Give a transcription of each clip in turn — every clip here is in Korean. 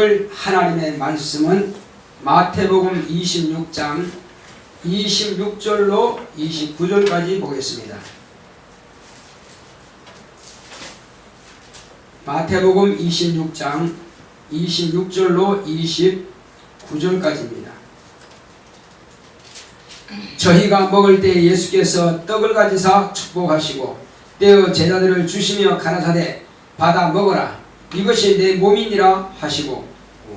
하나님의 말씀은 마태복음 26장 26절로 29절까지 보겠습니다. 마태복음 26장 26절로 29절까지입니다. 저희가 먹을 때 예수께서 떡을 가지사 축복하시고 떼어 제자들을 주시며 가라사대 받아 먹어라 이것이 내 몸이니라 하시고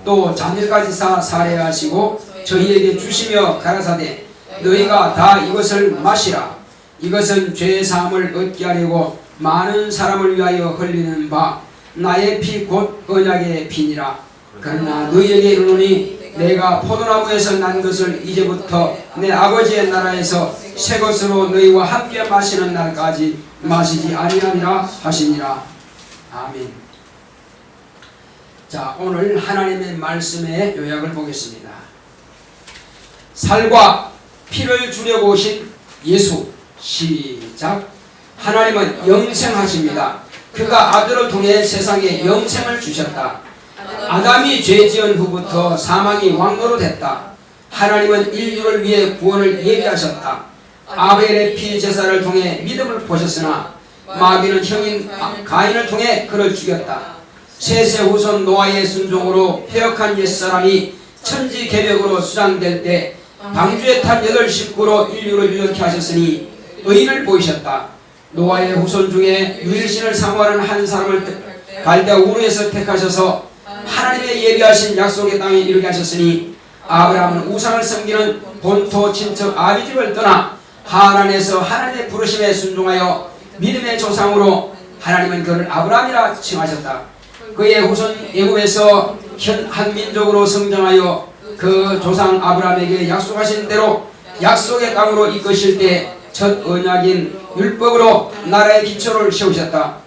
또 잔을 가지사 사례하시고 저희에게 주시며 가라사대 너희가 다 이것을 마시라 이것은 죄 사함을 얻게 하려고 많은 사람을 위하여 흘리는 바 나의 피 곧 언약의 피니라. 그러나 너희에게 이르노니 내가 포도나무에서 난 것을 이제부터 내 아버지의 나라에서 새 것으로 너희와 함께 마시는 날까지 마시지 아니하리라 하시니라. 아멘. 자, 오늘 하나님의 말씀의 요약을 보겠습니다. 살과 피를 주려고 오신 예수. 시작. 하나님은 영생하십니다. 그가 아들을 통해 세상에 영생을 주셨다. 아담이 죄 지은 후부터 사망이 왕노로 됐다. 하나님은 인류를 위해 구원을 예비하셨다. 아벨의 피 제사를 통해 믿음을 보셨으나 마귀는 형인 가인을 통해 그를 죽였다. 셋의 후손 노아의 순종으로 폐역한 옛사람이 천지 개벽으로 수장될 때 방주에 탄 8 식구로 인류를 유력케 하셨으니 의인을 보이셨다. 노아의 후손 중에 유일신을 사모하는 한 사람을 갈대아 우르에서 택하셔서 하나님의 예비하신 약속의 땅에 이르게 하셨으니 아브라함은 우상을 섬기는 본토 친척 아비집을 떠나 하란에서 하나님의 부르심에 순종하여 믿음의 조상으로 하나님은 그를 아브라함이라 칭하셨다. 그의 후손 애굽에서 한 민족으로 성장하여 그 조상 아브라함에게 약속하신 대로 약속의 땅으로 이끄실 때 첫 언약인 율법으로 나라의 기초를 세우셨다.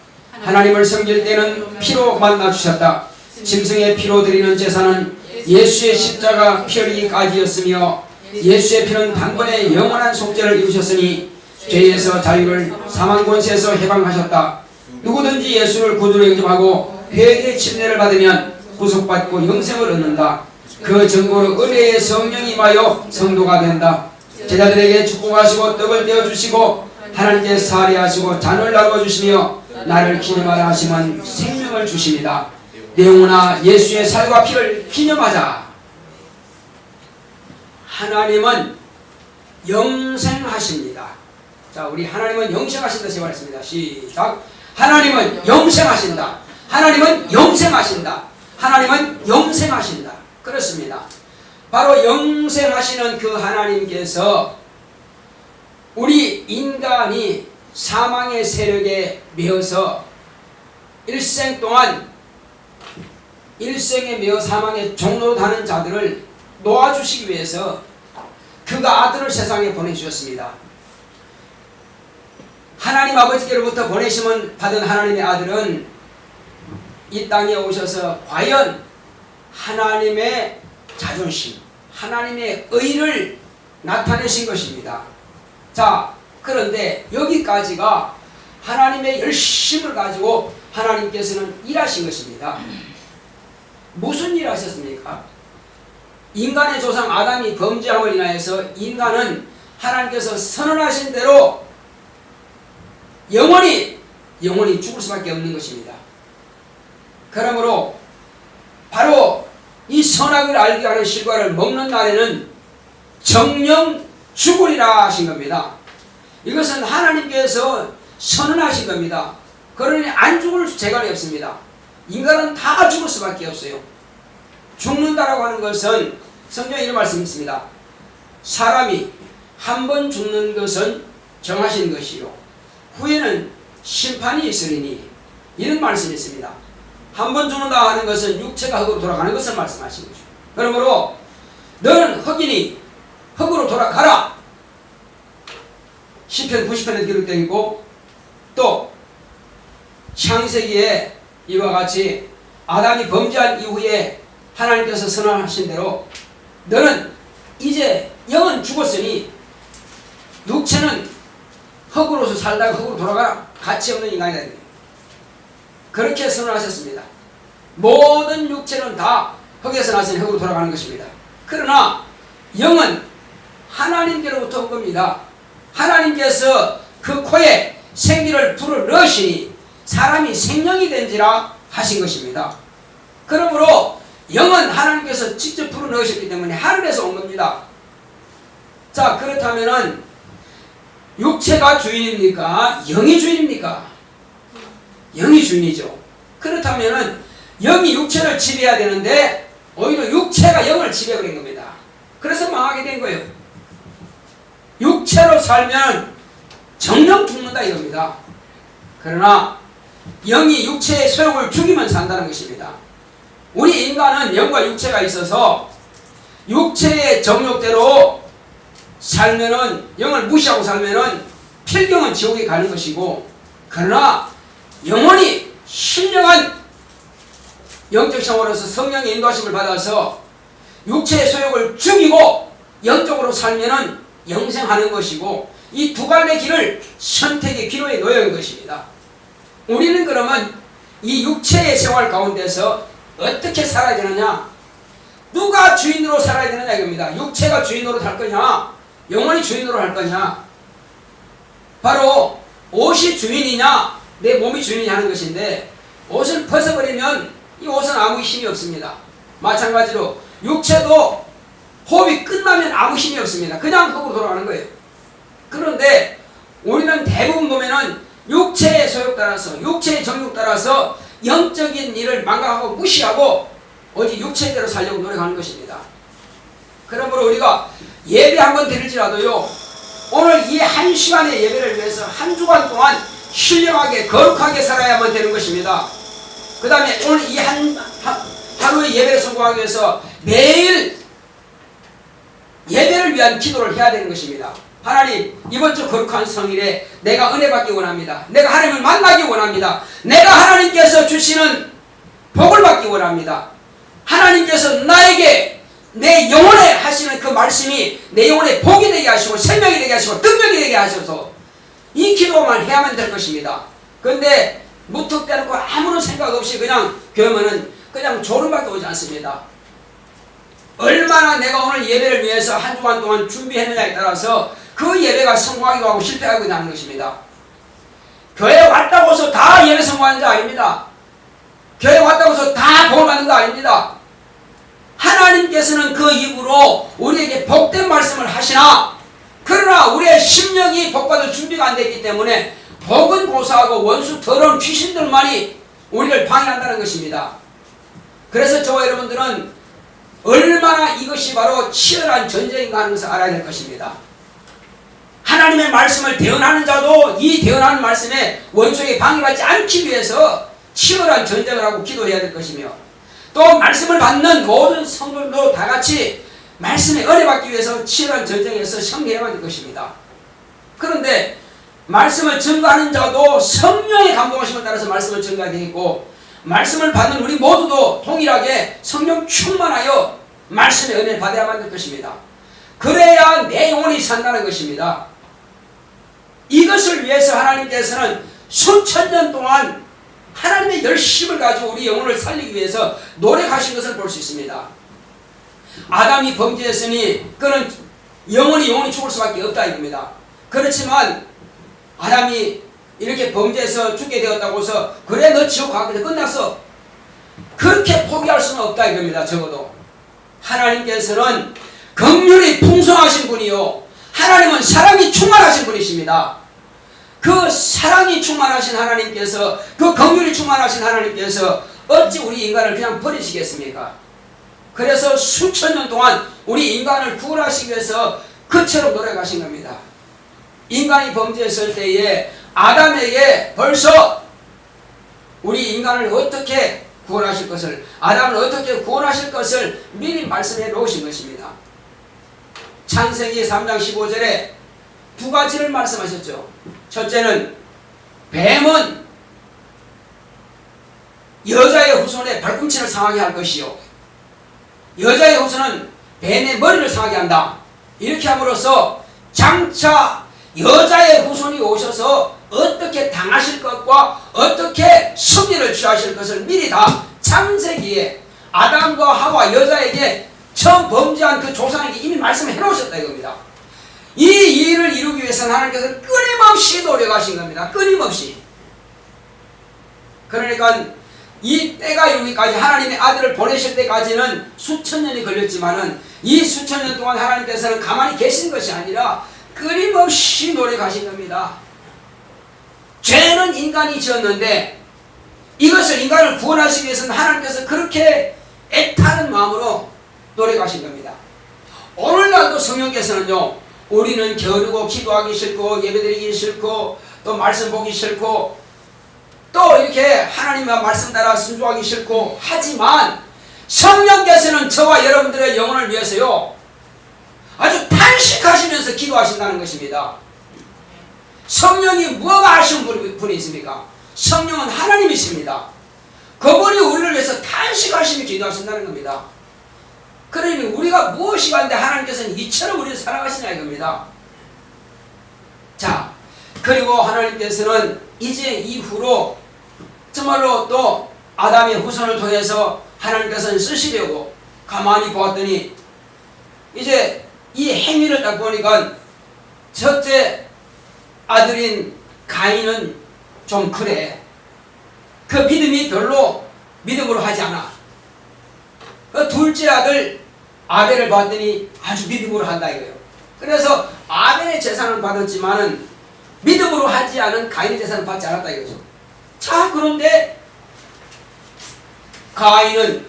하나님을 섬길 때는 피로 만나주셨다. 짐승의 피로 드리는 제사는 예수의 십자가 피 흘리기까지였으며 예수의 피는 단번에 영원한 속죄를 이루셨으니 죄에서 자유를 사망 권세에서 해방하셨다. 누구든지 예수를 구주로 영접하고 회개의 침례를 받으면 구속받고 영생을 얻는다. 그 증거로 은혜의 성령이 임하여 성도가 된다. 제자들에게 축복하시고 떡을 떼어주시고 하나님께 사례하시고 잔을 나누어주시며 나를 기념하라 하시면 생명을 주십니다. 내용으나 예수의 살과 피를 기념하자. 하나님은 영생하십니다. 자, 우리 하나님은 영생하신다 제발했습니다. 시작. 하나님은 영생하신다. 하나님은 영생하신다. 하나님은 영생하신다. 그렇습니다. 바로 영생하시는 그 하나님께서 우리 인간이 사망의 세력에 매여서 일생 동안 일생에 매여 사망의 종로로 다는 자들을 놓아주시기 위해서 그가 아들을 세상에 보내주셨습니다. 하나님 아버지께로부터 보내심을 받은 하나님의 아들은 이 땅에 오셔서 과연 하나님의 자존심, 하나님의 의를 나타내신 것입니다. 자, 그런데 여기까지가 하나님의 열심을 가지고 하나님께서는 일하신 것입니다. 무슨 일 하셨습니까? 인간의 조상 아담이 범죄함을 인하여서 인간은 하나님께서 선언하신 대로 영원히 죽을 수밖에 없는 것입니다. 그러므로 바로 이 선악을 알게 하는 실과를 먹는 날에는 정령 죽으리라 하신 겁니다. 이것은 하나님께서 선언하신 겁니다. 그러니 안 죽을 재간이 없습니다. 인간은 다 죽을 수밖에 없어요. 죽는다라고 하는 것은 성경에 이런 말씀이 있습니다. 사람이 한 번 죽는 것은 정하신 것이요 후에는 심판이 있으리니 이런 말씀이 있습니다. 한 번 죽는다 하는 것은 육체가 흙으로 돌아가는 것을 말씀하신 거죠. 그러므로 너는 흙이니 흙으로 돌아가라. 시편 90편에 기록되어 있고 또 창세기에 이와 같이 아담이 범죄한 이후에 하나님께서 선언하신 대로 너는 이제 영은 죽었으니 육체는 흙으로서 살다가 흙으로 돌아가라. 가치 없는 인간이 되는 거예요. 그렇게 선언하셨습니다. 모든 육체는 다 흙에서 나신 흙으로 돌아가는 것입니다. 그러나 영은 하나님께로부터 온 겁니다. 하나님께서 그 코에 생기를 불어넣으시니 사람이 생명이 된지라 하신 것입니다. 그러므로 영은 하나님께서 직접 불어넣으셨기 때문에 하늘에서 온 겁니다. 자, 그렇다면은 육체가 주인입니까? 영이 주인입니까? 영이 주인이죠. 그렇다면은 영이 육체를 지배해야 되는데 오히려 육체가 영을 지배해버린 겁니다. 그래서 망하게 된 거예요. 육체로 살면 정령 죽는다 이겁니다. 그러나 영이 육체의 소욕을 죽이면 산다는 것입니다. 우리 인간은 영과 육체가 있어서 육체의 정욕대로 살면은, 영을 무시하고 살면은 필경은 지옥에 가는 것이고, 그러나 영혼이 신령한 영적 생활로서 성령의 인도하심을 받아서 육체의 소욕을 죽이고 영적으로 살면은 영생하는 것이고, 이 두 갈래 길을 선택의 기로에 놓여 있는 것입니다. 우리는 그러면 이 육체의 생활 가운데서 어떻게 살아야 되느냐? 누가 주인으로 살아야 되느냐 이겁니다. 육체가 주인으로 살 거냐? 영혼이 주인으로 할 거냐? 바로 옷이 주인이냐? 내 몸이 주인이냐 하는 것인데, 옷을 벗어버리면 이 옷은 아무 힘이 없습니다. 마찬가지로 육체도 호흡이 끝나면 아무 힘이 없습니다. 그냥 흙으로 돌아가는 거예요. 그런데 우리는 대부분 보면은 육체의 소욕 따라서, 육체의 정욕 따라서 영적인 일을 망각하고 무시하고 오직 육체대로 살려고 노력하는 것입니다. 그러므로 우리가 예배 한번 드릴지라도요, 오늘 이 한 시간의 예배를 위해서 한 주간 동안 신령하게 거룩하게 살아야만 되는 것입니다. 그 다음에 오늘 이 하루의 예배를 성공하기 위해서 매일 예배를 위한 기도를 해야 되는 것입니다. 하나님, 이번 주 거룩한 성일에 내가 은혜 받기 원합니다. 내가 하나님을 만나기 원합니다. 내가 하나님께서 주시는 복을 받기 원합니다. 하나님께서 나에게 내 영혼에 하시는 그 말씀이 내 영혼에 복이 되게 하시고 생명이 되게 하시고 능력이 되게 하셔서 이 기도만 해야만 될 것입니다. 그런데 무턱대놓고 아무런 생각 없이 그냥 교회면은 그냥 졸음밖에 오지 않습니다. 얼마나 내가 오늘 예배를 위해서 한 주간 동안 준비했느냐에 따라서 그 예배가 성공하기도 하고 실패하기도 하는 것입니다. 교회에 왔다고 해서 다 예배 성공하는 자 아닙니다. 교회에 왔다고 해서 다 복을 받는 거 아닙니다. 하나님께서는 그 입으로 우리에게 복된 말씀을 하시나, 그러나 우리의 심령이 복받을 준비가 안 됐기 때문에 복은 고사하고 원수 더러운 귀신들만이 우리를 방해한다는 것입니다. 그래서 저와 여러분들은 얼마나 이것이 바로 치열한 전쟁인가 하는 것을 알아야 될 것입니다. 하나님의 말씀을 대언하는 자도 이 대언하는 말씀에 원수에게 방해받지 않기 위해서 치열한 전쟁을 하고 기도해야 될 것이며, 또 말씀을 받는 모든 성도들도 다 같이 말씀에 은혜 받기 위해서 치열한 전쟁에서 승리해야 될 것입니다. 그런데 말씀을 증거하는 자도 성령의 감동하심을 따라서 말씀을 증거해야 되겠고, 말씀을 받는 우리 모두도 동일하게 성령 충만하여 말씀의 은혜를 받아야만 될 것입니다. 그래야 내 영혼이 산다는 것입니다. 이것을 위해서 하나님께서는 수천 년 동안 하나님의 열심을 가지고 우리 영혼을 살리기 위해서 노력하신 것을 볼 수 있습니다. 아담이 범죄했으니 그는 영혼이 죽을 수밖에 없다 이겁니다. 그렇지만 아담이 이렇게 범죄해서 죽게 되었다고 해서 그래 너 지옥 가게 끝났어, 그렇게 포기할 수는 없다 이겁니다. 적어도 하나님께서는 긍휼이 풍성하신 분이요, 하나님은 사랑이 충만하신 분이십니다. 그 사랑이 충만하신 하나님께서, 그 긍휼이 충만하신 하나님께서 어찌 우리 인간을 그냥 버리시겠습니까? 그래서 수천 년 동안 우리 인간을 구원하시기 위해서 그처럼 노력하신 겁니다. 인간이 범죄했을 때에 아담에게 벌써 우리 인간을 어떻게 구원하실 것을, 아담을 어떻게 구원하실 것을 미리 말씀해 놓으신 것입니다. 창세기 3장 15절에 두 가지를 말씀하셨죠. 첫째는 뱀은 여자의 후손의 발꿈치를 상하게 할 것이요, 여자의 후손은 뱀의 머리를 상하게 한다. 이렇게 함으로써 장차 여자의 후손이 오셔서 어떻게 당하실 것과 어떻게 승리를 취하실 것을 미리 다 창세기에 아담과 하와 여자에게 처음 범죄한 그 조상에게 이미 말씀을 해놓으셨다 이겁니다. 이 일을 이루기 위해서는 하나님께서 끊임없이 노력하신 겁니다. 끊임없이. 그러니까 이 때가 이루기까지 하나님의 아들을 보내실 때까지는 수천 년이 걸렸지만은 이 수천 년 동안 하나님께서는 가만히 계신 것이 아니라 끊임없이 노력하신 겁니다. 죄는 인간이 지었는데 이것을 인간을 구원하시기 위해서는 하나님께서 그렇게 애타는 마음으로 노력하신 겁니다. 오늘날도 성령께서는요, 우리는 게으르고 기도하기 싫고 예배드리기 싫고 또 말씀 보기 싫고 또 이렇게 하나님의 말씀 따라 순종하기 싫고 하지만 성령께서는 저와 여러분들의 영혼을 위해서요 아주 탄식하시면서 기도하신다는 것입니다. 성령이 무엇가 아쉬운 분이 있습니까? 성령은 하나님이십니다. 그분이 우리를 위해서 탄식하시며 기도하신다는 겁니다. 그러니 우리가 무엇이 간데 하나님께서는 이처럼 우리를 사랑하시냐 이겁니다. 자, 그리고 하나님께서는 이제 이후로 정말로 또 아담의 후손을 통해서 하나님께서는 쓰시려고 가만히 보았더니 이제 이 행위를 딱 보니까 첫째 아들인 가인은 좀 그래. 그 믿음이 별로 믿음으로 하지 않아. 그 둘째 아들 아벨을 봤더니 아주 믿음으로 한다 이거예요. 그래서 아벨의 재산을 받았지만은 믿음으로 하지 않은 가인의 재산을 받지 않았다 이거죠. 자, 그런데 가인은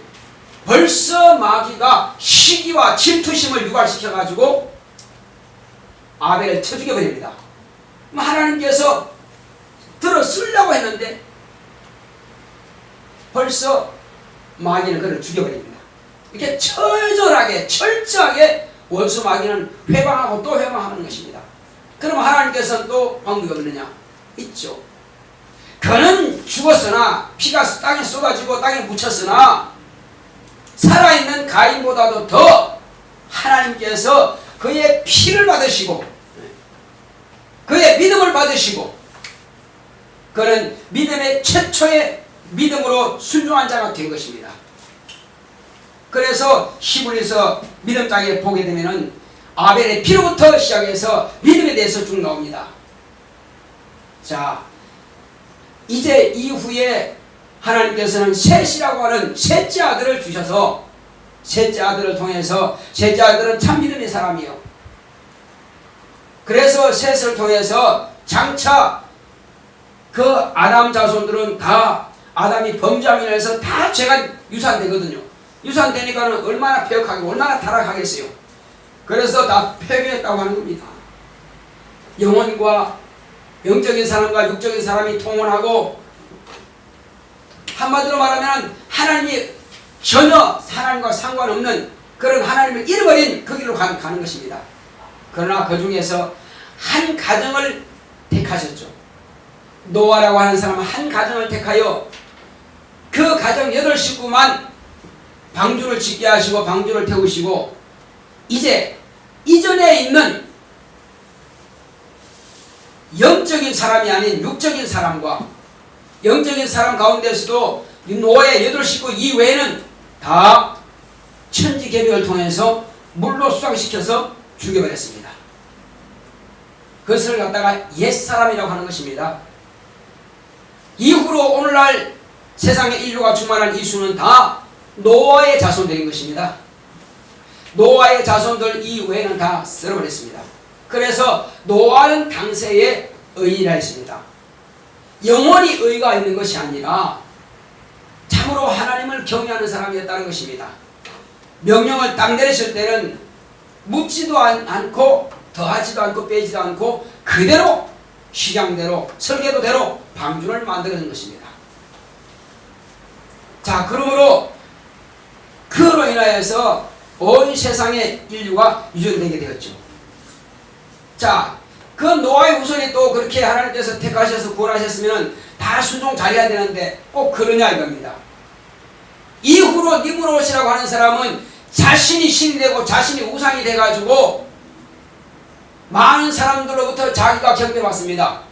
벌써 마귀가 시기와 질투심을 유발시켜 가지고 아벨을 쳐 죽여버립니다. 하나님께서 들어 쓰려고 했는데 벌써 마귀는 그를 죽여버립니다. 이렇게 처절하게 철저하게 원수 마귀는 회방하고 또 회방하는 것입니다. 그럼 하나님께서는 또 방법이 없느냐? 있죠. 그는 죽었으나 피가 땅에 쏟아지고 땅에 묻혔으나 살아있는 가인보다도 더 하나님께서 그의 피를 받으시고 그의 믿음을 받으시고 그는 믿음의 최초의 믿음으로 순종한 자가 된 것입니다. 그래서 히브리서 믿음장에 보게 되면은 아벨의 피로부터 시작해서 믿음에 대해서 쭉 나옵니다. 자, 이제 이후에 하나님께서는 셋이라고 하는 셋째 아들을 주셔서 셋째 아들을 통해서 셋째 아들은 참 믿음의 사람이에요. 그래서 셋을 통해서 장차 그 아담 자손들은 다 아담이 범죄함으로 해서 다 죄가 유산되거든요. 유산되니까는 얼마나 폐역하고 얼마나 타락하겠어요. 그래서 다 폐괴했다고 하는 겁니다. 영혼과 영적인 사람과 육적인 사람이 통혼하고 한마디로 말하면 하나님이 전혀 하나님과 상관없는 그런 하나님을 잃어버린 그 길로 가는 것입니다. 그러나 그 중에서 한 가정을 택하셨죠. 노아라고 하는 사람은 한 가정을 택하여 그 가정 8식구만 방주를 짓게 하시고 방주를 태우시고 이제 이전에 있는 영적인 사람이 아닌 육적인 사람과 영적인 사람 가운데서도 노아의 8식구 이외에는 다 천지개벽을 통해서 물로 수상시켜서 죽여버렸습니다. 그것을 갖다가 옛사람이라고 하는 것입니다. 이후로 오늘날 세상에 인류가 충만한 이수는 다 노아의 자손들인 것입니다. 노아의 자손들 이외에는 다 썰어버렸습니다. 그래서 노아는 당세의 의인이라 했습니다. 영원히 의가 있는 것이 아니라 참으로 하나님을 경외하는 사람이었다는 것입니다. 명령을 딱 내리실 때는 묻지도 않고 더하지도 않고 빼지도 않고 그대로 식양대로 설계도대로 방주를 만드는 것입니다. 자, 그러므로 그로 인하여서 온 세상의 인류가 유전되게 되었죠. 자, 그 노아의 후손이 또 그렇게 하나님께서 택하셔서 구원하셨으면 다 순종 잘해야 되는데 꼭 그러냐 이겁니다. 이후로 니므롯이라고 하는 사람은 자신이 신이 되고 자신이 우상이 돼가지고 많은 사람들로부터 자기가 경배받습니다.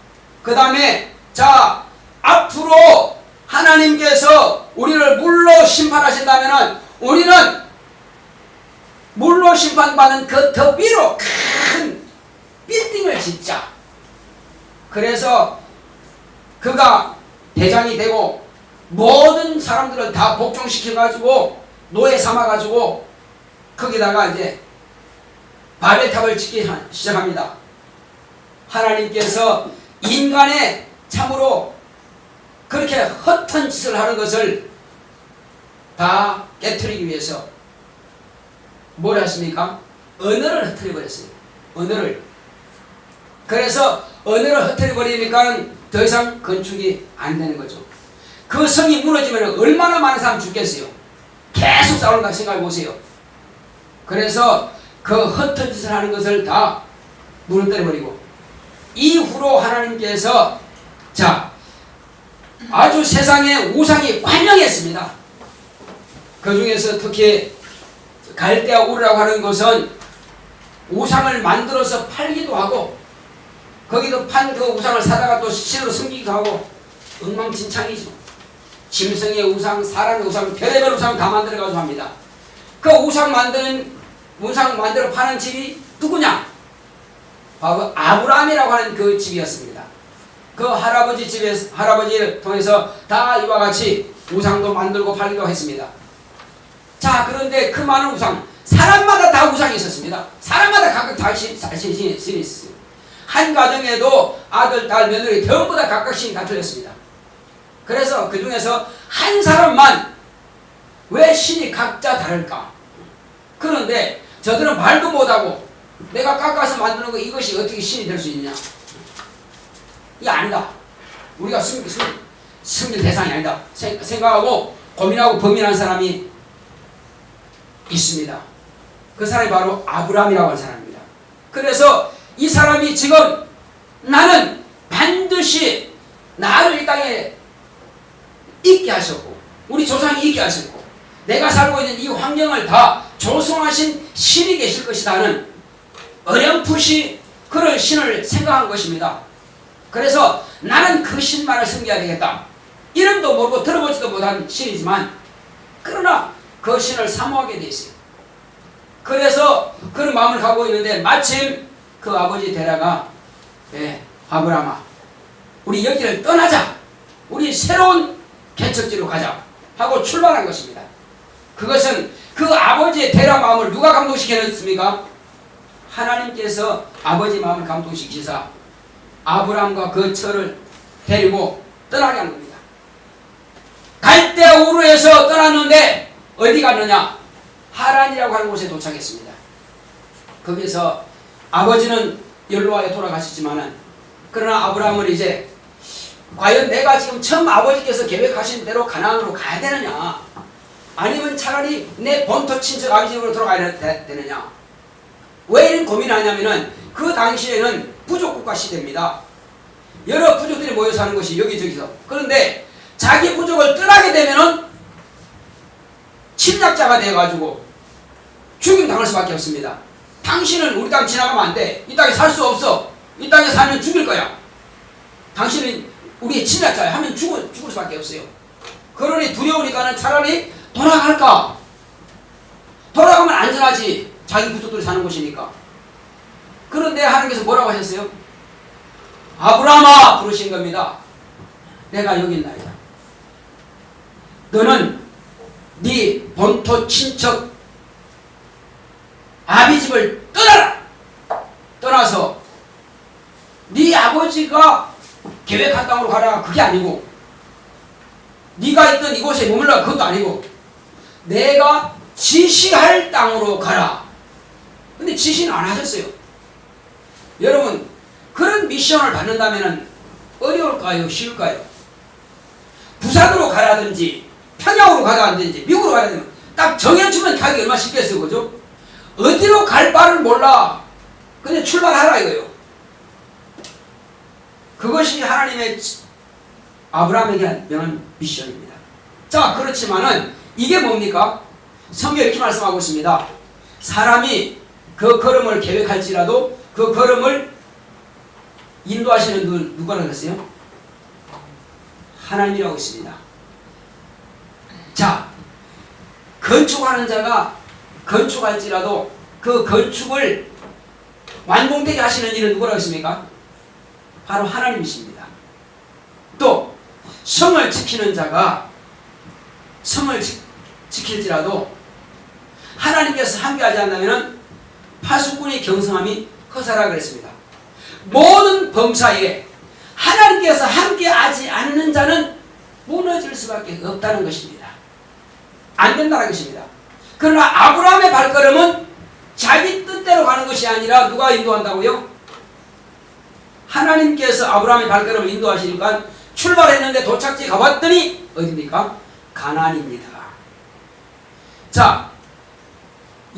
그 다음에 자, 앞으로 하나님께서 우리를 물로 심판하신다면 우리는 물로 심판받는 그 더 위로 큰 빌딩을 짓자. 그래서 그가 대장이 되고 모든 사람들을 다 복종시켜가지고 노예 삼아가지고 거기다가 이제 바벨탑을 짓기 시작합니다. 하나님께서 인간의 참으로 그렇게 헛된 짓을 하는 것을 다 깨트리기 위해서 뭘 했습니까? 언어를 흩어져 버렸어요. 언어를. 그래서 언어를 흩어져 버리니까 더 이상 건축이 안 되는 거죠. 그 성이 무너지면 얼마나 많은 사람 죽겠어요. 계속 싸우는가 생각해 보세요. 그래서 그 헛된 짓을 하는 것을 다 무너뜨려 버리고 이후로 하나님께서 자 아주 세상에 우상이 관영했습니다. 그 중에서 특히 갈대아 우르라고 하는 것은 우상을 만들어서 팔기도 하고 거기도 판 그 우상을 사다가 또 신으로 섬기기도 하고 엉망진창이죠. 짐승의 우상, 사람의 우상, 별의별 우상을 다 만들어가지고 합니다. 그 우상 만들어 파는 집이 누구냐? 바로 아브라함이라고 하는 그 집이었습니다. 그 할아버지 집에서, 할아버지를 통해서 다 이와 같이 우상도 만들고 팔기도 했습니다. 자, 그런데 그 많은 우상, 사람마다 다 우상이 있었습니다. 사람마다 각각 다 신이 있었어요. 한 가정에도 아들, 딸, 며느리 전부 다 각각 신이 다 틀렸습니다. 그래서 그 중에서 한 사람만 왜 신이 각자 다를까? 그런데 저들은 말도 못하고 내가 깎아서 만드는 거 이것이 어떻게 신이 될 수 있냐? 이게 아니다. 우리가 숨길 대상이 아니다. 생각하고 고민하고 범인한 사람이 있습니다. 그 사람이 바로 아브라함이라고 하는 사람입니다. 그래서 이 사람이 지금 나는 반드시 나를 이 땅에 있게 하셨고 우리 조상이 있게 하셨고 내가 살고 있는 이 환경을 다 조성하신 신이 계실 것이라는 어렴풋이 그런 신을 생각한 것입니다. 그래서 나는 그 신만을 섬겨야 되겠다. 이름도 모르고 들어보지도 못한 신이지만 그러나 그 신을 사모하게 돼 있어요. 그래서 그런 마음을 갖고 있는데 마침 그 아버지 데라가 아브라함아 우리 여기를 떠나자. 우리 새로운 개척지로 가자 하고 출발한 것입니다. 그것은 그 아버지의 데라 마음을 누가 감동시켰습니까? 하나님께서 아버지 마음을 감동시키사 아브라함과 그 처를 데리고 떠나게 한 겁니다. 갈대아 우르에서 떠났는데 어디 갔느냐? 하란이라고 하는 곳에 도착했습니다. 거기서 아버지는 연로하게 돌아가셨지만은 그러나 아브라함은 이제 과연 내가 지금 처음 아버지께서 계획하신 대로 가나안으로 가야 되느냐 아니면 차라리 내 본토 친척 아비 집으로 돌아가야 되느냐 왜 이런 고민을 하냐면은 그 당시에는 부족국가 시대입니다. 여러 부족들이 모여 사는 것이 여기저기서. 그런데 자기 부족을 떠나게 되면은 침략자가 되어가지고 죽임당할 수밖에 없습니다. 당신은 우리 땅 지나가면 안 돼. 이 땅에 살 수 없어. 이 땅에 살면 죽일 거야. 당신은 우리의 침략자야 하면 죽을 수밖에 없어요. 그러니 두려우니까는 차라리 돌아갈까? 돌아가면 안전하지. 자기 부족들이 사는 곳이니까. 그런데 하나님께서 뭐라고 하셨어요? 아브라함아 부르신 겁니다. 내가 여기 있나이다. 너는 네 본토 친척 아비 집을 떠나라. 떠나서 네 아버지가 계획한 땅으로 가라. 그게 아니고 네가 있던 이곳에 머물라. 그것도 아니고 내가 지시할 땅으로 가라. 근데 지시는 안 하셨어요. 여러분 그런 미션을 받는다면 어려울까요? 쉬울까요? 부산으로 가라든지 평양으로 가라든지 미국으로 가라든지 딱 정해주면 가기 얼마나 쉽겠어요. 그죠? 어디로 갈 바를 몰라. 그냥 출발하라 이거예요. 그것이 하나님의 아브라함에게 명한 미션입니다. 자, 그렇지만은 이게 뭡니까? 성경에 이렇게 말씀하고 있습니다. 사람이 그 걸음을 계획할지라도 그 걸음을 인도하시는 누가 그랬어요? 하나님이라고 있습니다. 자, 건축하는 자가 건축할지라도 그 건축을 완공되게 하시는 일은 누구라고 했습니까? 바로 하나님이십니다. 또 성을 지키는 자가 성을 지킬지라도 하나님께서 함께하지 않는다면 파수꾼이 경성함이 허사라 그랬습니다. 모든 범사에 하나님께서 함께하지 않는 자는 무너질 수밖에 없다는 것입니다. 안 된다는 것입니다. 그러나 아브라함의 발걸음은 자기 뜻대로 가는 것이 아니라 누가 인도한다고요? 하나님께서 아브라함의 발걸음을 인도하시니까 출발했는데 도착지에 가봤더니 어디입니까? 가나안입니다. 자,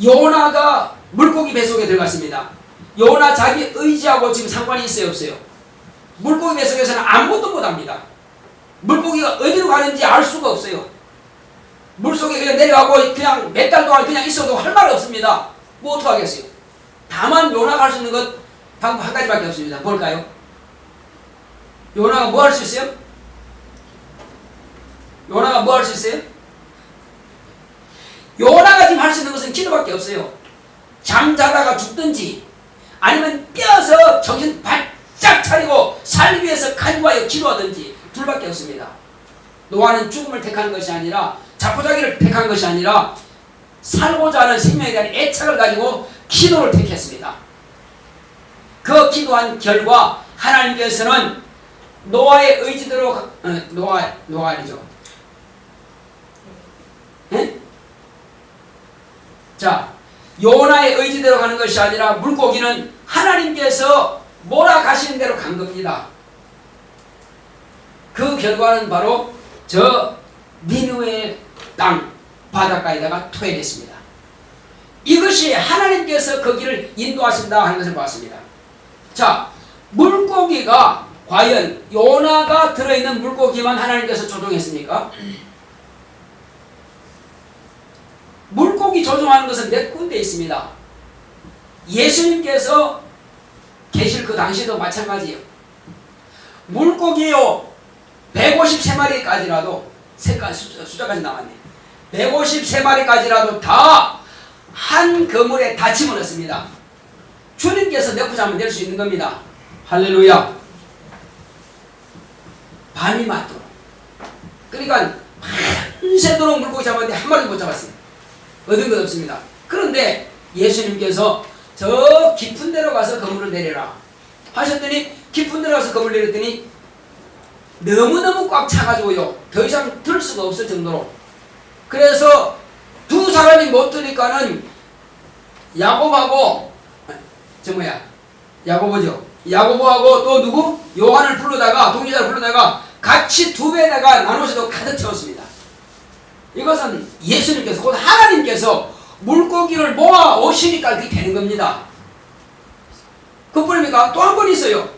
요나가 물고기 뱃속에 들어갔습니다. 요나 자기 의지하고 지금 상관이 있어요, 없어요? 물고기 뱃속에서는 아무것도 못합니다. 물고기가 어디로 가는지 알 수가 없어요. 물속에 그냥 내려가고 그냥 몇 달 동안 그냥 있어도 할 말 없습니다. 뭐 어떡하겠어요? 다만 요나가 할 수 있는 것 방법 한 가지밖에 없습니다. 뭘까요? 요나가 뭐 할 수 있어요? 요나가 뭐 할 수 있어요? 요나가 지금 할 수 있는 것은 기도밖에 없어요. 잠자다가 죽든지 아니면 깨어서 정신 바짝 차리고 살기 위해서 간구하여 기도하든지 둘밖에 없습니다. 노아는 죽음을 택하는 것이 아니라 자포자기를 택한 것이 아니라 살고자 하는 생명에 대한 애착을 가지고 기도를 택했습니다. 그 기도한 결과 하나님께서는 노아의 의지대로 노아 아니죠. 네? 자, 요나의 의지대로 가는 것이 아니라 물고기는 하나님께서 몰아가시는 대로 간 겁니다. 그 결과는 바로 저 니느웨의 땅 바닷가에다가 토해냈습니다. 이것이 하나님께서 그 길을 인도하신다 하는 것을 봤습니다. 자, 물고기가 과연 요나가 들어있는 물고기만 하나님께서 조종했습니까? 물고기 조종하는 것은 몇 군데 있습니다. 예수님께서 계실 그 당시에도 마찬가지예요. 물고기요 153마리까지라도 숫자까지 나왔네. 153마리까지라도 다 한 그물에 다 집어넣습니다. 주님께서 넣고 자면 낼 수 있는 겁니다. 할렐루야. 밤이 맞도록. 그러니까 밤새도록 물고기 잡았는데 한 마리도 못 잡았어요. 얻은 것 없습니다. 그런데 예수님께서 저 깊은 데로 가서 그물을 내려라 하셨더니 깊은 데로 가서 그물을 내렸더니 너무너무 꽉 차가지고요. 더 이상 들 수가 없을 정도로. 그래서 두 사람이 못 드니까는 야고보하고 야고보죠. 야고보하고 또 누구? 요한을 불러다가 동기자를 불러다가 같이 두 배에다가 나눠서도 가득 채웠습니다. 이것은 예수님께서 곧 하나님께서 물고기를 모아 오시니까 그렇게 되는 겁니다. 그뿐입니까? 또 한 번 있어요.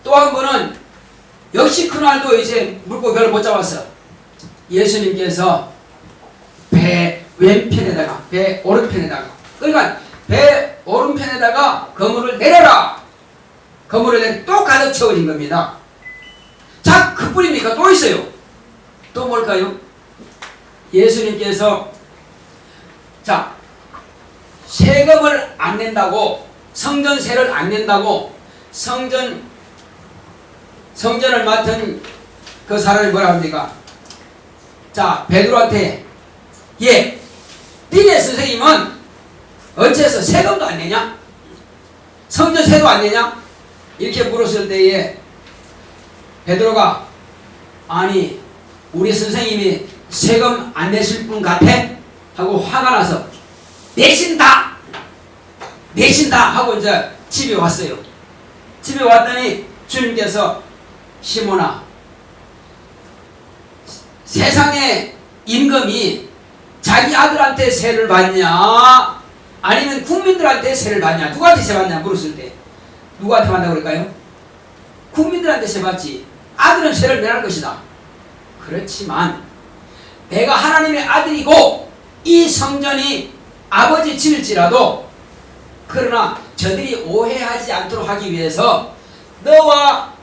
또 한 번은 역시 그날도 이제 물고기 별로 못 잡았어. 예수님께서 배 왼편에다가 배 오른편에다가 그러니까 배 오른편에다가 그물을 내려라. 그물을 내려 또 가득 채워진 겁니다. 자, 그뿐입니까? 또 있어요. 또 뭘까요? 예수님께서 자, 세금을 안 낸다고 성전세를 안 낸다고 성전을 맡은 그 사람이 뭐라 합니까? 자, 베드로한테 니네 선생님은 어째서 세금도 안 내냐? 성전세도 안 내냐? 이렇게 물었을 때에 베드로가 아니 우리 선생님이 세금 안 내실 분 같아? 하고 화가 나서 내신다 하고 이제 집에 왔어요. 집에 왔더니 주님께서 시몬아, 세상의 임금이 자기 아들한테 세를 받냐 아니면 국민들한테 세를 받냐, 누구한테 세 받냐 물었을 때 누구한테 받냐고 그럴까요? 국민들한테 세 받지. 아들은 세를 내할 것이다. 그렇지만 내가 하나님의 아들이고 이 성전이 아버지 집일지라도 그러나 저들이 오해하지 않도록 하기 위해서 너와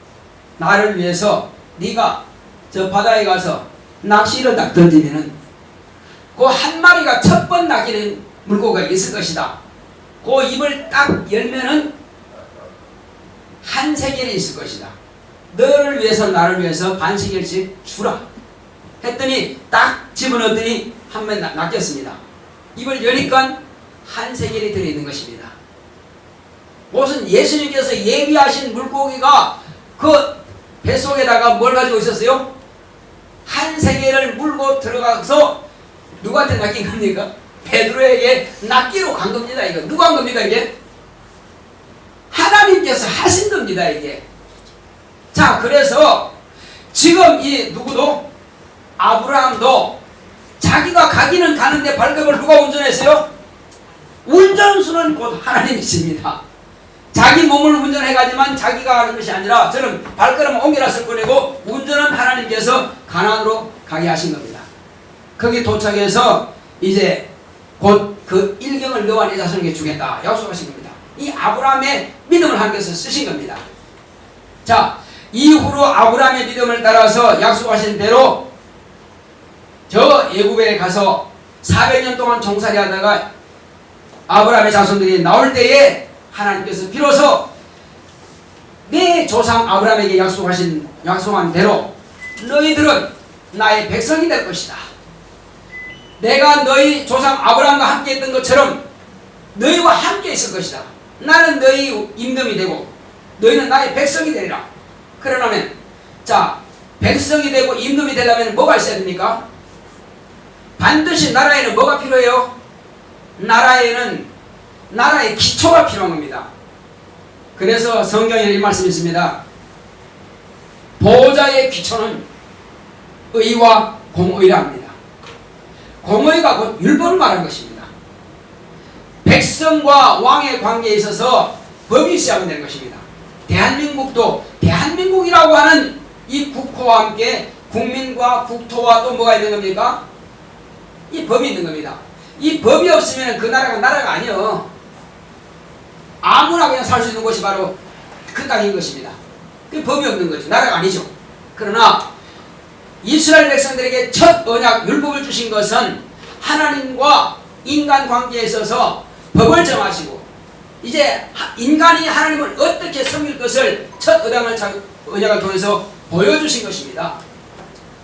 나를 위해서 네가 저 바다에 가서 낚시를 딱 던지면은 그 한 마리가 첫 번 낚이는 물고기가 있을 것이다. 그 입을 딱 열면은 한 세겔이 있을 것이다. 너를 위해서 나를 위해서 반 세겔씩 주라 했더니 딱 집어넣더니 한 번 낚였습니다. 입을 여니까 한 세겔이 들어있는 것입니다. 무슨 예수님께서 예비하신 물고기가 그 뱃속에다가 뭘 가지고 있었어요? 한 세겔을 물고 들어가서 누구한테 낚인 겁니까? 베드로에게 낚기로 간 겁니다. 이거 누가 한 겁니까? 이게 하나님께서 하신 겁니다. 이게. 자, 그래서 지금 이 누구도 아브라함도 자기가 가기는 가는데 발걸음을 누가 운전했어요? 운전수는 곧 하나님이십니다. 자기 몸을 운전해가지만 자기가 하는 것이 아니라 저는 발걸음을 옮겨놨을 뿐이고 운전은 하나님께서 가나안으로 가게 하신 겁니다. 거기 도착해서 이제 곧 그 일경을 너와 네 자손에게 주겠다 약속하신 겁니다. 이 아브라함의 믿음을 하나님께서 쓰신 겁니다. 자, 이후로 아브라함의 믿음을 따라서 약속하신 대로 저 애굽에 가서 400년 동안 종살이 하다가 아브라함의 자손들이 나올 때에 하나님께서 비로소 내 조상 아브라함에게 약속한 대로 너희들은 나의 백성이 될 것이다. 내가 너희 조상 아브라함과 함께 했던 것처럼 너희와 함께 있을 것이다. 나는 너희 임금이 되고 너희는 나의 백성이 되리라. 그러면 자, 백성이 되고 임금이 되려면 뭐가 있어야 됩니까? 반드시 나라에는 뭐가 필요해요? 나라에는 나라의 기초가 필요한 겁니다. 그래서 성경에 이 말씀이 있습니다. 보호자의 기초는 의와 공의라 합니다. 공의가 곧 율법을 말하는 것입니다. 백성과 왕의 관계에 있어서 법이 있어야 되는 것입니다. 대한민국도 대한민국이라고 하는 이 국호와 함께 국민과 국토와 또 뭐가 있는 겁니까? 이 법이 있는 겁니다. 이 법이 없으면 그 나라가 나라가 아니요. 아무나 그냥 살 수 있는 곳이 바로 그 땅인 것입니다. 그 법이 없는 거죠. 나라가 아니죠. 그러나 이스라엘 백성들에게 첫 언약 율법을 주신 것은 하나님과 인간 관계에 있어서 법을 정하시고 이제 인간이 하나님을 어떻게 섬길 것을 첫 언약을 통해서 보여주신 것입니다.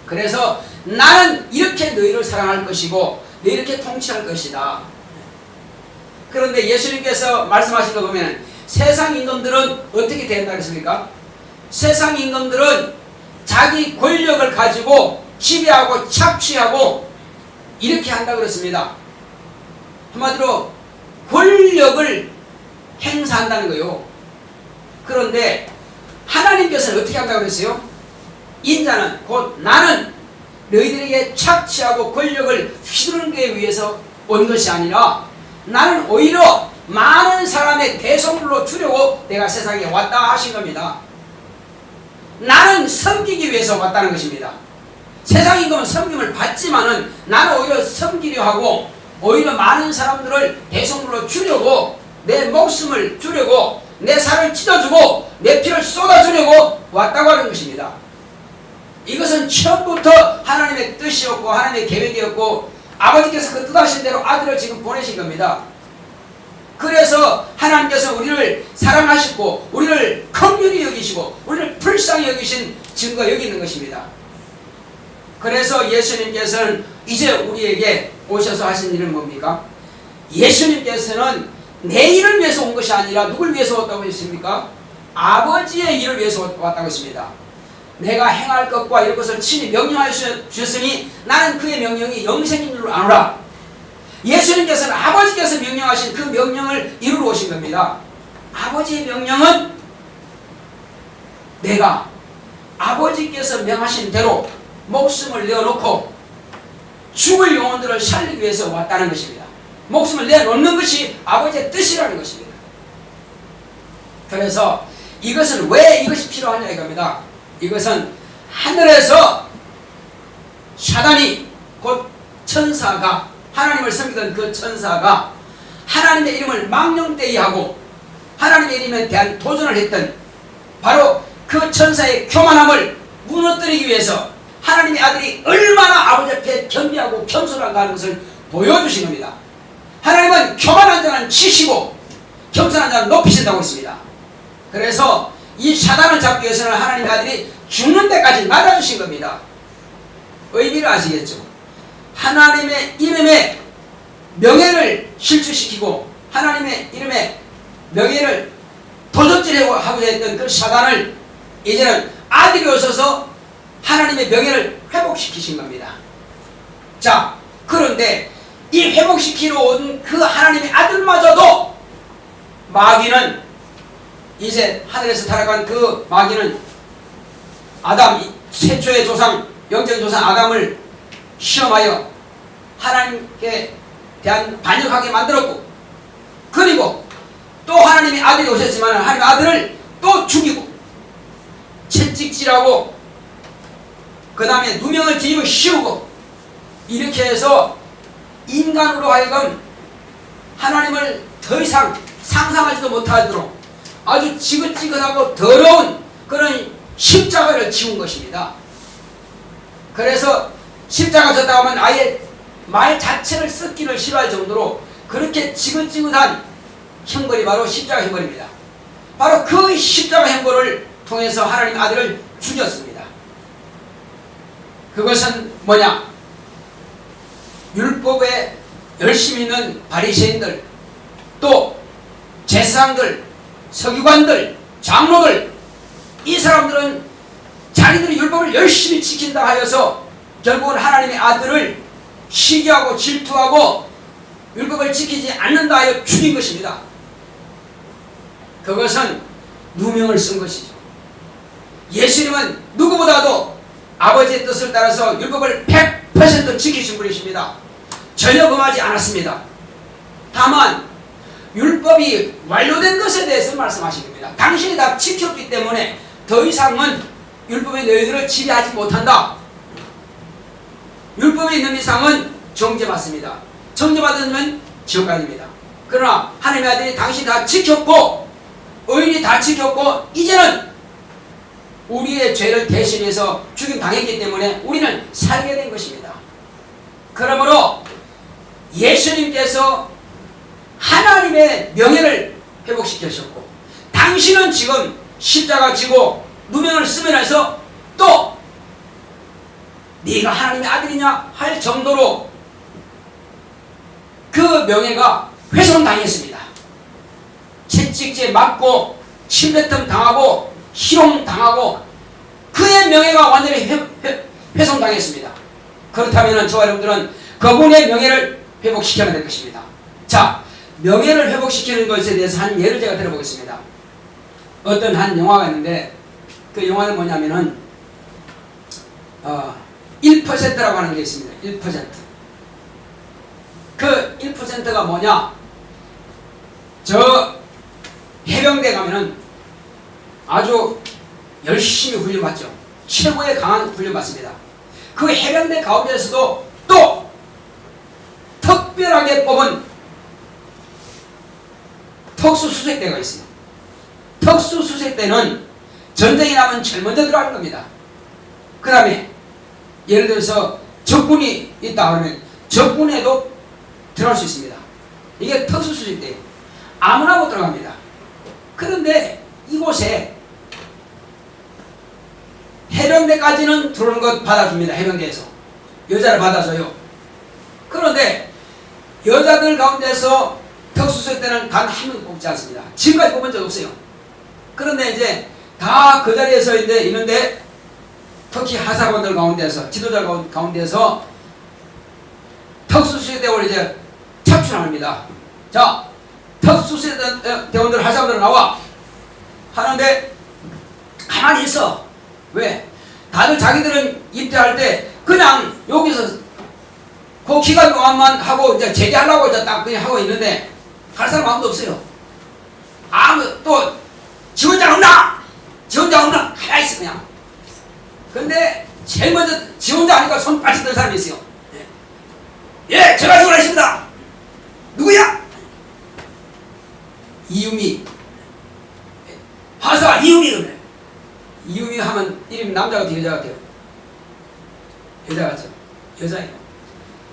그래서 나는 이렇게 너희를 사랑할 것이고 너희 이렇게 통치할 것이다. 그런데 예수님께서 말씀하신 거 보면 세상 임금들은 어떻게 된다 그랬습니까? 세상 임금들은 자기 권력을 가지고 지배하고 착취하고 이렇게 한다 그랬습니다. 한마디로 권력을 행사한다는 거요. 그런데 하나님께서는 어떻게 한다고 그랬어요? 인자는 곧 나는 너희들에게 착취하고 권력을 휘두르기 위해서 온 것이 아니라 나는 오히려 많은 사람의 대성물로 주려고 내가 세상에 왔다 하신 겁니다. 나는 섬기기 위해서 왔다는 것입니다. 세상 임금은 섬김을 받지만은 나는 오히려 섬기려 하고 오히려 많은 사람들을 대성물로 주려고 내 목숨을 주려고 내 살을 찢어주고 내 피를 쏟아주려고 왔다고 하는 것입니다. 이것은 처음부터 하나님의 뜻이었고 하나님의 계획이었고 아버지께서 그 뜻하신 대로 아들을 지금 보내신 겁니다. 그래서 하나님께서 우리를 사랑하시고 우리를 긍휼히 여기시고 우리를 불쌍히 여기신 증거가 여기 있는 것입니다. 그래서 예수님께서는 이제 우리에게 오셔서 하신 일은 뭡니까? 예수님께서는 내 일을 위해서 온 것이 아니라 누굴 위해서 왔다고 했습니까? 아버지의 일을 위해서 왔다고 했습니다. 내가 행할 것과 이런 것을 친히 명령하셨으니 나는 그의 명령이 영생인 줄 아노라. 예수님께서는 아버지께서 명령하신 그 명령을 이루러 오신 겁니다. 아버지의 명령은 내가 아버지께서 명하신 대로 목숨을 내어놓고 죽을 영혼들을 살리기 위해서 왔다는 것입니다. 목숨을 내놓는 것이 아버지의 뜻이라는 것입니다. 그래서 이것은 왜 이것이 필요하냐 이겁니다. 이것은 하늘에서 사단이 곧 천사가 하나님을 섬기던 그 천사가 하나님의 이름을 망령되이 하고 하나님의 이름에 대한 도전을 했던 바로 그 천사의 교만함을 무너뜨리기 위해서 하나님의 아들이 얼마나 아버지 앞에 겸비하고 겸손한가 하는 것을 보여주신 겁니다. 하나님은 교만한 자는 치시고 겸손한 자는 높이신다고 했습니다. 그래서 이 사단을 잡기 위해서는 하나님의 아들이 죽는 데까지 맞아주신 겁니다. 의미를 아시겠죠? 하나님의 이름에 명예를 실추시키고 하나님의 이름에 명예를 도적질하고자 했던 그 사단을 이제는 아들이 오셔서 하나님의 명예를 회복시키신 겁니다. 자, 그런데 이 회복시키러 온 그 하나님의 아들마저도 마귀는 이제 하늘에서 타락한 그 마귀는 아담 최초의 조상 영적 조상 아담을 시험하여 하나님께 대한 반역하게 만들었고, 그리고 또 하나님의 아들이 오셨지만 하나님의 아들을 또 죽이고 채찍질하고 그 다음에 누명을 뒤집어 씌우고 이렇게 해서 인간으로 하여금 하나님을 더 이상 상상하지도 못하도록 아주 지긋지긋하고 더러운 그런 십자가를 지운 것입니다. 그래서 십자가 졌다 하면 아예 말 자체를 쓰기를 싫어할 정도로 그렇게 지긋지긋한 형벌이 바로 십자가 형벌입니다. 바로 그 십자가 형벌을 통해서 하나님 아들을 죽였습니다. 그것은 뭐냐? 율법에 열심히 있는 바리새인들, 또 제사장들, 서기관들, 장로들, 이 사람들은 자기들이 율법을 열심히 지킨다 하여서 결국은 하나님의 아들을 시기하고 질투하고 율법을 지키지 않는다 하여 죽인 것입니다. 그것은 누명을 쓴 것이죠. 예수님은 누구보다도 아버지의 뜻을 따라서 율법을 100% 지키신 분이십니다. 전혀 범하지 않았습니다. 다만 율법이 완료된 것에 대해서 말씀하신 겁니다. 당신이 다 지켰기 때문에 더 이상은 율법의 너희들을 지배하지 못한다. 율법에 있는 이상은 정죄받습니다. 정죄받으면 지옥 가입니다. 그러나 하나님의 아들이 당신이 다 지켰고 의인이 다 지켰고 이제는 우리의 죄를 대신해서 죽임 당했기 때문에 우리는 살게 된 것입니다. 그러므로 예수님께서 하나님의 명예를 회복시키셨고 당신은 지금 십자가 지고 누명을 쓰면서 또 네가 하나님의 아들이냐 할 정도로 그 명예가 훼손당했습니다. 채찍질 맞고 침뱉음 당하고 희롱 당하고 그의 명예가 완전히 훼손당했습니다. 그렇다면 저와 여러분들은 그분의 명예를 회복시켜야 될 것입니다. 자, 명예를 회복시키는 것에 대해서 한 예를 제가 들어보겠습니다. 어떤 한 영화가 있는데 그 영화는 뭐냐면은 1%라고 하는 게 있습니다. 1%. 그 1%가 뭐냐? 저 해병대 가면은 아주 열심히 훈련받죠. 최고의 강한 훈련받습니다. 그 해병대 가운데서도 또 특별하게 뽑은 특수수색대가 있어요. 특수수색대는 전쟁이 나면 제일 먼저 들어가는 겁니다. 그 다음에 예를 들어서 적군이 있다 그러면 적군에도 들어갈 수 있습니다. 이게 특수수색대예요. 아무나 못 들어갑니다. 그런데 이곳에 해병대까지는 들어오는 것 받아줍니다. 해병대에서 여자를 받아줘요. 그런데 여자들 가운데서 특수수색대는 단 한 명 뽑지 않습니다. 지금까지 뽑은 적 없어요. 그런데 이제 다 그 자리에서 이제 있는데 특히 하사관들 가운데서 지도자 가운데서 특수수색대원을 이제 착출합니다. 자, 특수수색대원들 하사관들 나와 하는데 가만히 있어. 왜? 다들 자기들은 입대할 때 그냥 여기서 그 기간 동안만 하고 이제 제대하려고 이제 딱 그냥 하고 있는데 갈 사람 아무도 없어요. 또 지원자 없나? 지원자 없나? 가만히 있어 그냥. 근데 제일 먼저 지원자 하니까 손 빠지던 사람이 있어요. 예, 제가 지원하겠습니다. 누구야? 이유미. 하사 이유미 그래. 이유미 하면 이름이 남자 같아요, 여자 같아요? 여자 같죠? 여자예요.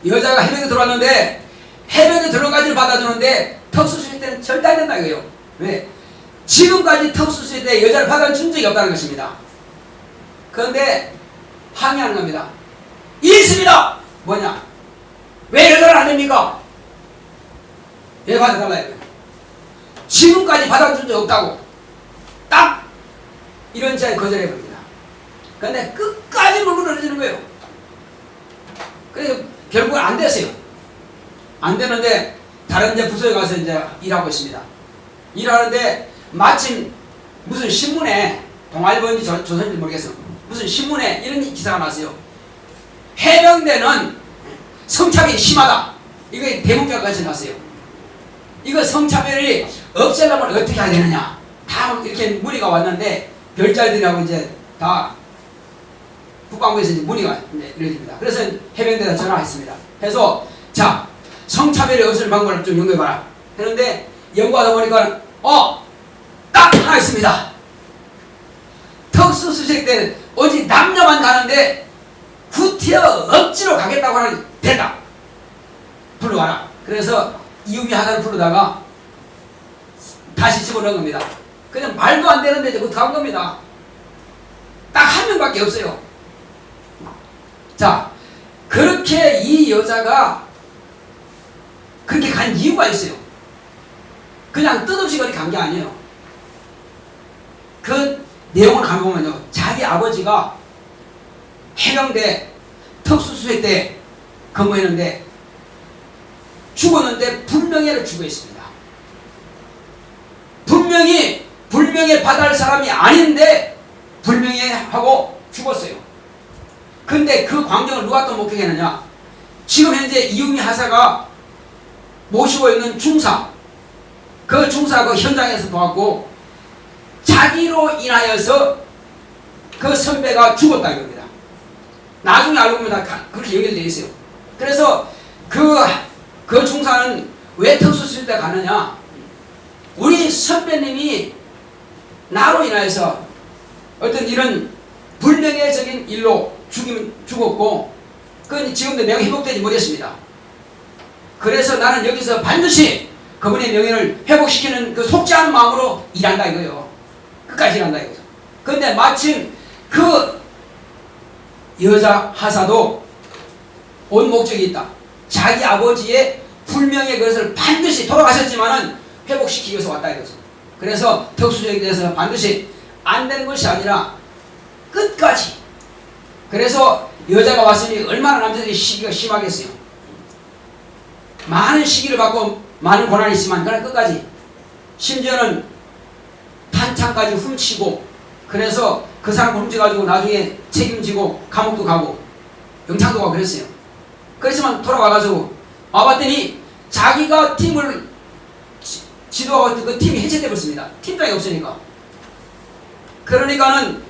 여자가 해병대 들어왔는데 해병대 들어가지를 받아주는데 특수수색 때는 절대 안 된다 이거예요. 왜? 지금까지 특수수색 때 여자를 받아준 적이 없다는 것입니다. 그런데 항의하는 겁니다. 있습니다. 뭐냐? 왜 여자를 안 됩니까? 왜 받아달라 이거예요. 지금까지 받아준 적 없다고 딱 이런 자에 거절해버립니다. 그런데 끝까지 물고 늘어지는 거예요. 그래서 결국은 안 됐어요. 안 되는데 다른 이제 부서에 가서 이제 일하고 있습니다. 일하는데 마침 무슨 신문에 동아일보인지 조선인지 모르겠어. 무슨 신문에 이런 기사가 났어요. 해병대는 성차별이 심하다. 이거 대문자가 같이 났어요. 이거 성차별이 없애려면 어떻게 해야 되느냐. 다 이렇게 문의가 왔는데 별자들이라고 이제 다 국방부에서 이제 문의가 이루어집니다. 그래서 해병대에 전화했습니다. 해서 자 성차별이 없을 방법을 좀 연구해봐라. 했는데 연구하다 보니까 딱 하나 있습니다. 특수수색 때는 오직 남녀만 가는데 후티어 억지로 가겠다고 하는 된다. 불러와라. 그래서 이유미 하나를 부르다가 다시 집어넣은 겁니다. 그냥 말도 안 되는데 이제 그거 간 겁니다. 딱 한 명밖에 없어요. 자, 그렇게 이 여자가 그렇게 간 이유가 있어요. 그냥 뜻없이 그렇게 간 게 아니에요. 그 내용을 가보면요. 자기 아버지가 해병대 특수수색 때 근무했는데 죽었는데 불명예를 주고 있습니다. 분명히 불명예 받을 사람이 아닌데 불명예하고 죽었어요. 근데 그 광경을 누가 또 목격했느냐? 지금 현재 이유미 하사가 모시고 있는 중사, 그 중사 그 현장에서 보았고 자기로 인하여서 그 선배가 죽었다 이겁니다. 나중에 알고 보면 다 그렇게 연결되어 있어요. 그래서 그 중사는 왜 특수수색대 가느냐? 우리 선배님이 나로 인하여서 어떤 이런 불명예적인 일로 죽었고 그건 지금도 명예 회복되지 못했습니다. 그래서 나는 여기서 반드시 그분의 명예를 회복시키는 그 속지 않은 마음으로 일한다 이거예요. 끝까지 일한다 이거죠. 그런데 마침 그 여자 하사도 온 목적이 있다. 자기 아버지의 불명예 그것을 반드시 돌아가셨지만은 회복시키기 위해서 왔다 이거죠. 그래서 특수조직에 대해서 반드시 안 되는 것이 아니라 끝까지. 그래서 여자가 왔으니 얼마나 남자들이 시기가 심하겠어요. 많은 시기를 받고 많은 고난이 있지만 그러나 끝까지 심지어는 탄창까지 훔치고 그래서 그 사람 훔쳐가지고 나중에 책임지고 감옥도 가고 영창도 가고 그랬어요. 그렇지만 돌아와가지고 와봤더니 자기가 팀을 지도하고 그 팀이 해체되어 버렸습니다. 팀장이 없으니까. 그러니까는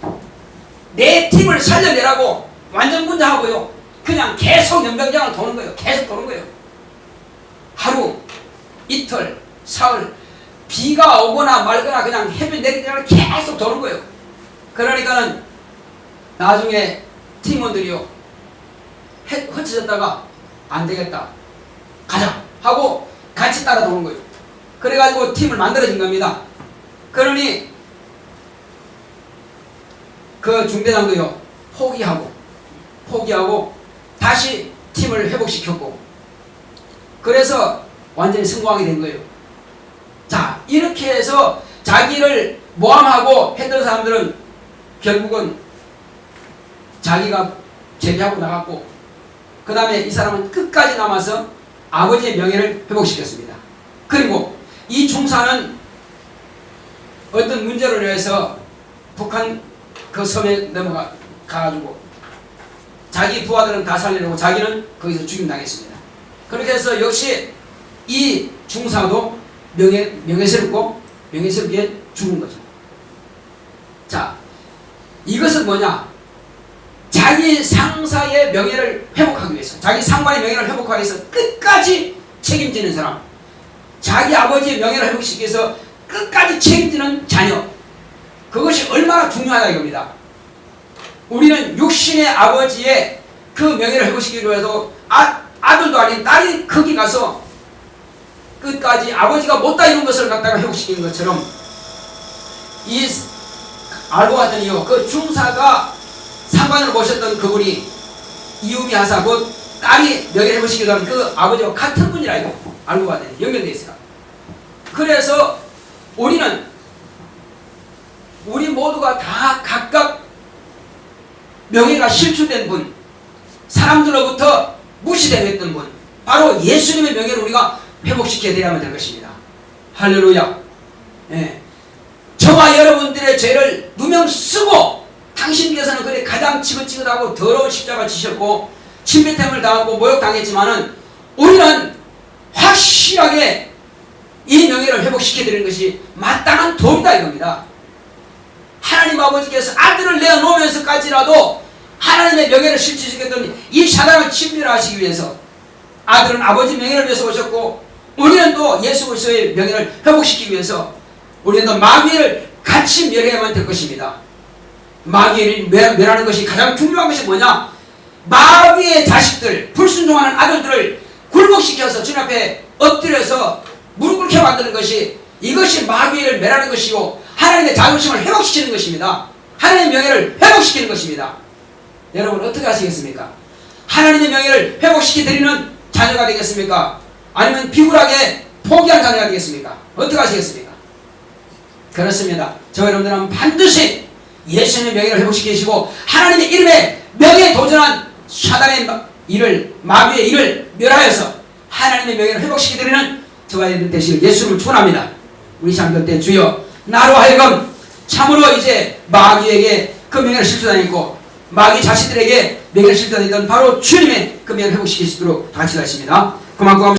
내 팀을 살려내라고 완전 분장하고요. 그냥 계속 연병장을 도는 거예요. 계속 도는 거예요. 하루, 이틀, 사흘, 비가 오거나 말거나 그냥 해변 내리거나 계속 도는 거예요. 그러니까는 나중에 팀원들이요. 흩어졌다가 안 되겠다. 가자. 하고 같이 따라 도는 거예요. 그래가지고 팀을 만들어진 겁니다. 그러니 그 중대장도요. 포기하고 다시 팀을 회복시켰고 그래서 완전히 성공하게 된 거예요. 자, 이렇게 해서 자기를 모함하고 했던 사람들은 결국은 자기가 제대하고 나갔고 그 다음에 이 사람은 끝까지 남아서 아버지의 명예를 회복시켰습니다. 그리고 이 중사는 어떤 문제로 인해서 북한 그 섬에 넘어가가지고 자기 부하들은 다 살리려고 자기는 거기서 죽임당했습니다. 그렇게 해서 역시 이 중사도 명예스럽게 죽은 거죠. 자, 이것은 뭐냐? 자기 상사의 명예를 회복하기 위해서, 자기 상관의 명예를 회복하기 위해서 끝까지 책임지는 사람, 자기 아버지의 명예를 회복시키기 위해서 끝까지 책임지는 자녀, 그것이 얼마나 중요하다 이겁니다. 우리는 육신의 아버지의 그 명예를 회복시키기 위해서 아들도 아닌 딸이 거기 가서 끝까지 아버지가 못다 이룬 것을 갖다가 회복시키는 것처럼 알고 봤더니요, 그 중사가 상관을 모셨던 그분이 이유미 하사 곧 딸이 명예를 회복시키던 그 아버지와 같은 분이라 이거 알고 봤더니 연결되어 있어요. 그래서 우리 모두가 다 각각 명예가 실추된 분, 사람들로부터 무시되었던 분, 바로 예수님의 명예를 우리가 회복시켜야 돼야만 될 것입니다. 할렐루야. 예. 저와 여러분들의 죄를 누명 쓰고 당신께서는 그래 가장 지긋지긋하고 더러운 십자가 지셨고 침뱉음을 당하고 모욕당했지만은 우리는 확실하게 이 명예를 회복시켜드리는 것이 마땅한 도리다 이겁니다. 하나님 아버지께서 아들을 내어놓으면서까지라도 하나님의 명예를 실추시켰던 이 사단을 침멸하시기 위해서 아들은 아버지 명예를 위해서 오셨고 우리는 또 예수 그리스도의 명예를 회복시키기 위해서 우리는 또 마귀를 같이 멸해야만 될 것입니다. 마귀를 멸하는 것이 가장 중요한 것이 뭐냐? 마귀의 자식들, 불순종하는 아들들을 굴복시켜서 주님 앞에 엎드려서 무릎 꿇게 만드는 것이 이것이 마귀를 멸하는 것이고 하나님의 자존심을 회복시키는 것입니다. 하나님의 명예를 회복시키는 것입니다. 여러분 어떻게 하시겠습니까? 하나님의 명예를 회복시켜드리는 자녀가 되겠습니까? 아니면 비굴하게 포기한 자녀가 되겠습니까? 어떻게 하시겠습니까? 그렇습니다. 저 여러분들은 반드시 예수님의 명예를 회복시키시고 하나님의 이름에 명예에 도전한 사단의 일을, 마귀의 일을 멸하여서 하나님의 명예를 회복시켜드리는 저와 여러분 되시길 예수를 축원합니다. 우리 잠들 때 주여 나로 하여금 참으로 이제 마귀에게 그 명예를 실추당했고 마귀 자식들에게 명예를 실추당했던 바로 주님의 그 명예를 회복시키시도록 같이 하십니다. 그만큼